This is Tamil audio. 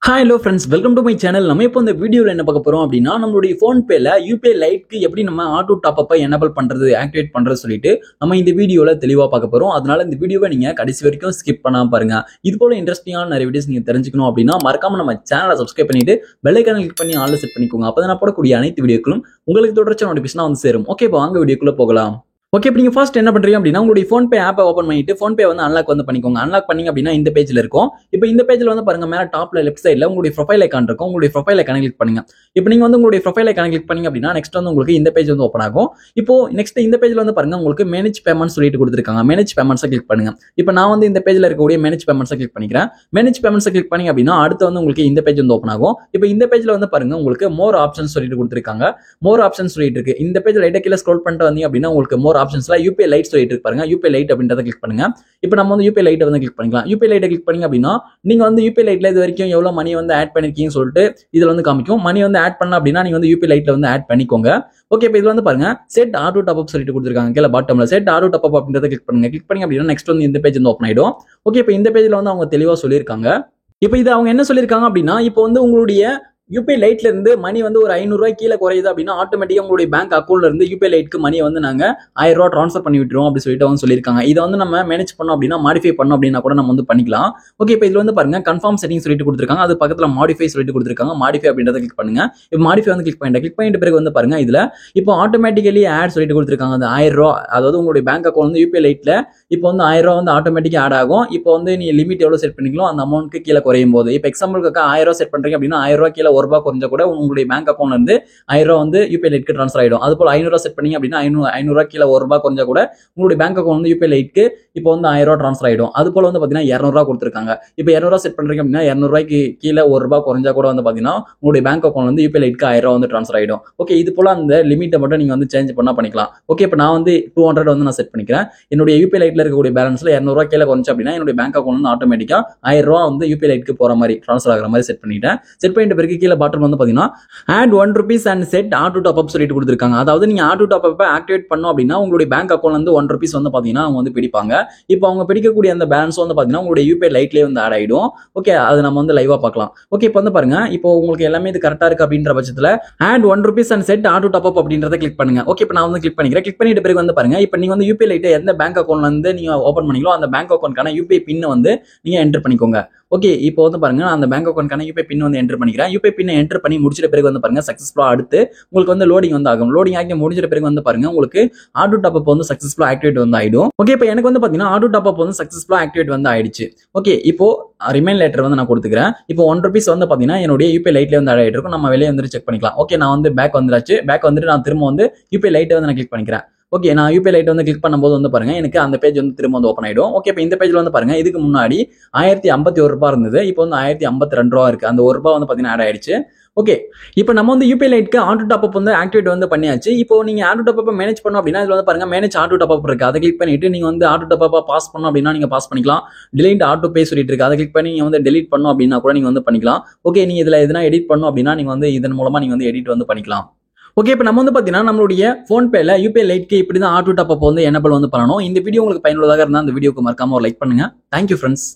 Hi hello friends, welcome to my channel. நம்ம இப்போ இந்த வீடியோல என்ன பார்க்க போறோம் அப்படின்னா நம்மளுடைய PhonePeல UPI Liteக்கு எப்படி நம்ம ஆட்டோ டாப் அப் எனேபிள் பண்றது ஆக்டிவேட் பண்றது சொல்லிட்டு நம்ம இந்த வீடியோல தெளிவா பார்க்க போறோம். அதனால இந்த வீடியோவை நீங்க கடைசி வரைக்கும் ஸ்கிப் பண்ணாம பாருங்க. இது போல இன்ட்ரஸ்டிங்கான நிறைய வீடியோஸ் நீங்க தெரிஞ்சுக்கணும் அப்படின்னா மறக்காம நம்ம சேனலை சப்ஸ்கிரைப் பண்ணிட்டு பெல் ஐகானை கிளிக் பண்ணி ஆல்ல செட் பண்ணிக்கோங்க. அப்பதான் நான் போடக்கூடிய அனைத்து வீடியோக்களும் உங்களுக்கு தொடர்ச்சியான நோட்டிஃபிகேஷன் வந்து சேரும். ஓகே, இப்போ வாங்க வீடியோக்குள்ள போகலாம். ஓகே, இப்போ நீங்க ஃபர்ஸ்ட் என்ன பண்றீங்க அப்படின்னா உங்களுடைய PhonePe ஆப்பை ஓபன் பண்ணிட்டு PhonePe வந்து அன்லாக் வந்து பண்ணிக்கோங்க. அன்லாக் பண்ணீங்க அப்படின்னா இந்த பேஜ்ல இருக்கும். இப்போ இந்த பேஜ்ல வந்து பாருங்க, மேல டாப்ல லெஃப்ட் சைடுல உங்களுடைய ப்ரொஃபைல் ஐகான் இருக்கும். உங்களுடைய ப்ரொஃபைல் ஐகானை கிளிக் பண்ணுங்க. இப்போ நீங்க வந்து உங்களுடைய ப்ரொஃபைல் ஐகானை கிளிக் பண்ணீங்க அப்படின்னா நெக்ஸ்ட் வந்து உங்களுக்கு இந்த பேஜ் வந்து ஓபன் ஆகும். இப்போ நெக்ஸ்ட் இந்த பேஜ்ல வந்து பாருங்க உங்களுக்கு மேனேஜ் பேமெண்ட்ஸ் சொல்லிட்டு கொடுத்துருக்காங்க. மேனேஜ் பேமெண்ட்ஸை கிளிக் பண்ணுங்க. இப்போ நான் வந்து இந்த பேஜ்ல இருக்கக்கூடிய மேனேஜ் பேமெண்ட்ஸை கிளிக் பண்ணிக்கிறேன். மேனேஜ் பேமெண்ட்ஸை கிளிக் பண்ணீங்க அப்படின்னா அடுத்து வந்து உங்களுக்கு இந்த பேஜ் வந்து ஓபன் ஆகும். இப்போ இந்த பேஜ்ல வந்து பாருங்க உங்களுக்கு மோர் ஆப்ஷன்ஸ் சொல்லிட்டு கொடுத்துருக்காங்க. மோர் ஆப்ஷன்ஸ் சொல்லிட்டு இருக்கு. இந்த பேஜ் ரைட்டா கீழே ஸ்க்ரோல் பண்ணிட்டு வந்தீங்க அப்படின்னா உங்களுக்கு மோர் ஆப்ஷன்ஸ்ல UPI Lite சொல்லிட்டு இருக்கு பாருங்க. UPI Lite அப்படின்றத கிளிக் பண்ணுங்க. இப்போ நம்ம வந்து UPI Lite வந்து கிளிக் பண்ணிக்கலாம். UPI Lite கிளிக் பண்ணீங்க அப்படின்னா நீங்க வந்து UPI Liteல இது வரைக்கும் எவ்வளவு மணி வந்து ஆட் பண்ணிருக்கீங்கன்னு சொல்லிட்டு இதுல வந்து காமிக்கும். மணி வந்து ஆட் பண்ணலாம் அப்படின்னா நீங்க வந்து UPI Liteல வந்து ஆட் பண்ணிக்கோங்க. ஓகே, இப்போ இதுல வந்து பாருங்க செட் ஆட்டோ டாப் அப் சொல்லிட்டு கொடுத்துருக்காங்க. கீழே பாட்டம்ல செட் ஆட்டோ டாப் அப் அப்படின்றத கிளிக் பண்ணுங்க. கிளிக் பண்ணீங்க அப்படின்னா நெக்ஸ்ட் வந்து இந்த பேஜ் வந்து ஓபன் ஆயிடும். ஓகே, இப்போ இந்த பேஜ்ல வந்து அவங்க தெளிவா சொல்லியிருக்காங்க. இப்போ இது அவங்க என்ன சொல்லியிருக்காங்க அப்படின்னா இப்போ வந்து உங்களுடைய UPI Liteல இருந்து மணி வந்து ஒரு 500 ரூபாய் கீழே குறையுது அப்படின்னா ஆட்டோமேட்டிக்கா உங்களுடைய பேங்க் அக்கௌண்ட்ல இருந்து UPI Liteக்கு மணி வந்து நாங்க 1000 ரூபாய் ட்ரான்ஸ்ஃபர் பண்ணி விட்டுருவோம் அப்படி சொல்லிட்டு அவங்க சொல்லியிருக்காங்க. இதை வந்து நம்ம மேனேஜ் பண்ணோம் அப்படின்னா மாடிஃபை பண்ணோம் அப்படின்னா கூட நம்ம வந்து பண்ணிக்கலாம். ஓகே, இப்போ இதுல வந்து பாருங்க கன்ஃபார்ம் செட்டிங் சொல்லிட்டு கொடுத்துருக்காங்க. அது பக்கத்துல மாடிஃபை சொல்லிட்டு கொடுத்துருக்காங்க. மாடிஃபை அப்படின்றத கிளிக் பண்ணுங்க. இப்போ மாடிஃபை வந்து கிளிக் பண்ணிட்டு பிறகு வந்து பாருங்க இதுல இப்போ ஆட்டோமேட்டிக்கலி ஆட் சொல்லிட்டு கொடுத்துருக்காங்க. அந்த 1000 ரூபாய் அதாவது உங்களுடைய பேங்க் அக்கௌண்ட் வந்து UPI Liteல இப்போ வந்து 1000 ரூபாய் வந்து ஆட்டோமேட்டிக்கா ஆட் ஆகும். இப்போ வந்து நீ லிமிட் எவ்வளவு செட் பண்ணிக்கலாம் அந்த அமௌண்ட்க்கு கீழே குறையும் போது இப்போ எக்ஸாம்பிளுக்கு 1000 ரூபாய் செட் பண்றீங்க அப்படின்னா 1000 ரூபாய் கீழே 1 ரூபாய் குறைஞ்சா கூட உங்களுடைய பேங்க் அக்கௌண்ட்ல இருந்து 1000 ரூபாய் வந்து UPI Liteக்கு ட்ரான்ஸ்ஃபர் ஆயிடும். அது போல 500 ரூபாய் செட் பண்ணீங்க அப்படின்னா 500 ரூபாய் கீழே 1 ரூபாய் குறைஞ்சா கூட உங்களுடைய பேங்க் அக்கௌண்ட் வந்து UPI Liteக்கு இப்போ வந்து 1000 ரூபாய் ட்ரான்ஸ்ஃபர் ஆயிடும். அது போல வந்து பாத்தீங்கன்னா 200 ரூபாய் கொடுத்துருக்காங்க. இப்போ 200 ரூபாய் செட் பண்றீங்க அப்படின்னா 200 ரூபாய்க்கு கீழே 1 ரூபாய் குறைஞ்சா கூட வந்து பாத்தீங்கன்னா உங்களுடைய பேங்க் அக்கௌண்ட் வந்து UPI Liteக்கு 1000 ரூபாய் வந்து ட்ரான்ஸ்ஃபர் ஆயிடும். ஓகே, இது போல அந்த லிமிட்டை மட்டும் நீங்க வந்து சேஞ்ச் பண்ணா பண்ணிக்கலாம். ஓகே, இப்போ நான் வந்து 200 வந்து நான் செட் பண்ணிக்கிறேன். என்னுடைய UPI Liteல இருக்கக்கூடிய பேலன்ஸ்ல 200 ரூபாய் கீழே குறைஞ்சு அப்படின்னா என்னுடைய பேங்க் அக்கௌண்ட் வந்து ஆட்டோமேட்டிக்கா 1000 ரூபாய் வந்து UPI Liteக்கு போற மாதிரி ட்ரான்ஸ்ஃபர் ஆகிற மாதிரி செட் பண்ணிட்டேன். செட் பண்ணிட்ட பிறகு கீழே பாட்டம் வந்து பாத்தீங்கன்னா add 1 rupees and set auto top up சொல்லிட்டு கொடுத்துருக்காங்க. அதாவது நீங்க ஆட்டோ டாப் அப் ஆக்டிவேட் பண்ணோம் அப்படின்னா உங்களுடைய பேங்க் அக்கௌண்ட்ல இருந்து 1 rupees வந்து பாத்தீங்கன்னா அவங்க வந்து பிடிப்பாங்க. இப்போ அவங்க பிடிக்கக்கூடிய அந்த பேலன்ஸ் வந்து பாத்தீங்கன்னா உங்களுடைய UPI Liteலயே வந்து ஆட் ஆயிடும். ஓகே, அது நம்ம வந்து லைவா பார்க்கலாம். ஓகே, இப்போ வந்து பாருங்க இப்போ உங்களுக்கு எல்லாமே இது கரெக்டா இருக்கு அப்படின்ற பட்சத்துல add 1 rupees and set auto top up அப்படின்றத கிளிக் பண்ணுங்க. ஓகே, இப்போ நான் வந்து கிளிக் பண்ணிக்கிறேன். கிளிக் பண்ணிட்ட பிறகு வந்து பாருங்க இப்போ நீங்க வந்து UPI Lite எந்த பேங்க் அக்கௌண்ட்ல இருந்து நீங்க ஓபன் பண்ணீங்களோ அந்த பேங்க் அக்கௌண்ட்கான UPI பின் வந்து நீங்க என்டர் பண்ணிக்கோங்க. ஓகே, இப்போ வந்து பாருங்க அந்த பேங்க் அக்கௌண்ட்கான UPI பின் வந்து என்டர் பண்ணிக்கிறேன். UPI பின் என்டர் பண்ணி முடிச்சிட்ட பிறகு வந்து பாருங்க சக்சஸ்ஃபுல்லா அடுத்து உங்களுக்கு வந்து லோடிங் வந்து ஆகும். லோடிங் ஆகி முடிஞ்சிட்ட பிறகு வந்து பாருங்க உங்களுக்கு ஆட்டோ டாப் அப் வந்து சக்சஸ்ஃபுல்லா ஆக்டிவேட் வந்து ஆயிடும். ஓகே, இப்போ எனக்கு வந்து பாத்தீங்கன்னா ஆட்டோ டாப் அப் வந்து சக்சஸ்ஃபுல்லா ஆக்டிவேட் வந்து ஆயிடுச்சு. ஓகே, இப்போ ரிமைன் லேட்டர் வந்து நான் கொடுத்துக்கிறேன். இப்போ 1 rupees வந்து பாத்தீங்கன்னா என்னுடைய UPI Liteல வந்து ஆட் ஆயிட்டு இருக்கும். நம்ம வெளியே வந்து செக் பண்ணிக்கலாம். ஓகே, நான் வந்து பேக் வந்துருச்சு. பேக் வந்துட்டு நான் திரும்ப வந்து UPI Lite வந்து நான் கிளிக் பண்ணிக்கிறேன். ஓகே, நான் UPI Lite வந்து கிளிக் பண்ணும்போது வந்து பாருங்க எனக்கு அந்த பேஜ் வந்து திரும்ப வந்து ஓப்பன் ஆயிடும். ஓகே, இப்போ இந்த பேஜ்ல வந்து பாருங்க இதுக்கு முன்னாடி 1051 ரூபாய் இருந்தது. இப்போ வந்து 1052 ரூபாய் இருக்கு. அந்த 1 ரூபாய் வந்து பாத்தீங்கன்னா ஆட் ஆயிடுச்சு. ஓகே, இப்போ நம்ம வந்து UPI Liteக்கு ஆட்டோ டாப் அப் வந்து ஆக்டிவேட் வந்து பண்ணியாச்சு. இப்போ நீங்க ஆட்டோ டாப் அப் மேனேஜ் பண்ணோம் அப்படின்னா இதுல வந்து பாருங்க மேனேஜ் ஆட்டோ டாப் அப் இருக்கு. அதை கிளிக் பண்ணிட்டு நீங்க வந்து ஆட்டோ டாப் அப் பாஸ் பண்ணோம் அப்படின்னா நீங்க பாஸ் பண்ணிக்கலாம். டிலீட் ஆட்டோ பே சொல்லிட்டு இருக்கு. அதை கிளிக் பண்ணி நீங்க வந்து டெலீட் பண்ணோம் அப்படின்னா கூட நீங்க வந்து பண்ணிக்கலாம். ஓகே, நீங்க இதுல எதுனா எடிட் பண்ணோம் அப்படின்னா நீங்க வந்து இதன் மூலமா நீங்க வந்து எடிட் வந்து பண்ணிக்கலாம். ஓகே, இப்போ நம்ம வந்து பாத்தீங்கன்னா நம்மளுடைய PhonePeல UPI Liteக்கு இப்படிதான் ஆட்டோ டாப் அப் வந்து எனேபிள் வந்து பண்ணணும். இந்த வீடியோ உங்களுக்கு பயனுள்ளதாக இருந்தா இந்த வீடியோக்கு மறக்காம ஒரு லைக் பண்ணுங்க. Thank you friends.